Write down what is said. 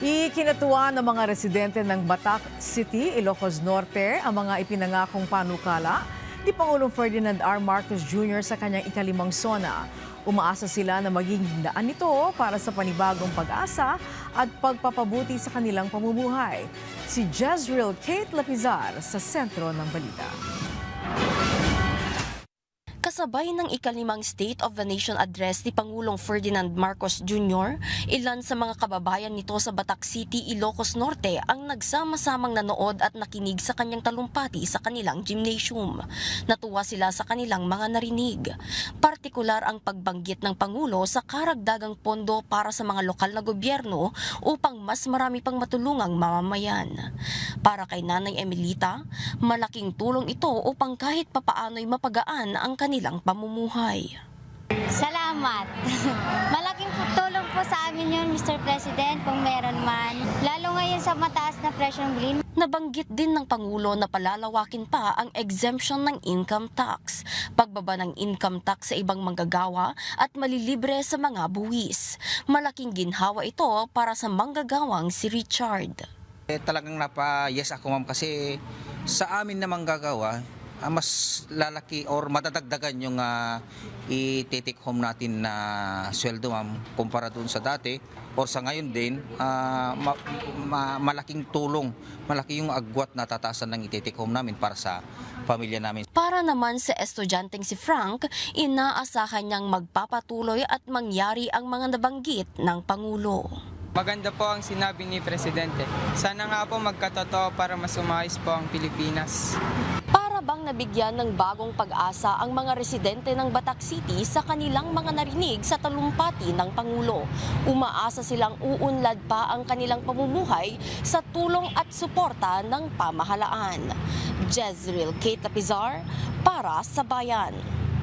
Ikinatuwa ng mga residente ng Batac City, Ilocos Norte ang mga ipinangakong panukala ni Pangulong Ferdinand R. Marcos Jr. sa kanyang ikalimang SONA. Umaasa sila na magiging daan nito para sa panibagong pag-asa at pagpapabuti sa kanilang pamumuhay. Si Jezreel Kate Lapizar sa sentro ng balita. Kasabay ng ikalimang State of the Nation Address ni Pangulong Ferdinand Marcos Jr., ilan sa mga kababayan nito sa Batac City, Ilocos Norte ang nagsama-samang nanood at nakinig sa kanyang talumpati sa kanilang gymnasium. Natuwa sila sa kanilang mga narinig. Partikular ang pagbanggit ng Pangulo sa karagdagang pondo para sa mga lokal na gobyerno upang mas marami pang matulungang mamamayan. Para kay Nanay Emilita, malaking tulong ito upang kahit papaano'y mapagaan ang kanilang pamumuhay. Salamat. Malaking tulong po sa amin yun, Mr. President, kung meron man. Lalo ngayon sa mataas na presyong bilhin. Nabanggit din ng Pangulo na palalawakin pa ang exemption ng income tax, pagbaba ng income tax sa ibang manggagawa at malilibre sa mga buwis. Malaking ginhawa ito para sa manggagawang si Richard. Talagang napa-yes ako, ma'am, kasi sa amin na manggagawa, mas lalaki or matadagdagan yung i-take home natin na sweldo, ma'am, kumpara doon sa dati or sa ngayon din. Malaking tulong, malaki yung agwat na tatasan ng i-take home namin para sa pamilya namin. Para naman sa estudyanteng si Frank, inaasahan niyang magpapatuloy at mangyari ang mga nabanggit ng Pangulo. Maganda po ang sinabi ni Presidente. Sana nga po magkatotoo para mas umayos po ang Pilipinas. Para bang nabigyan ng bagong pag-asa ang mga residente ng Batac City sa kanilang mga narinig sa talumpati ng Pangulo. Umaasa silang uunlad pa ang kanilang pamumuhay sa tulong at suporta ng pamahalaan. Jezreel Kate Lapizar para sa Bayan.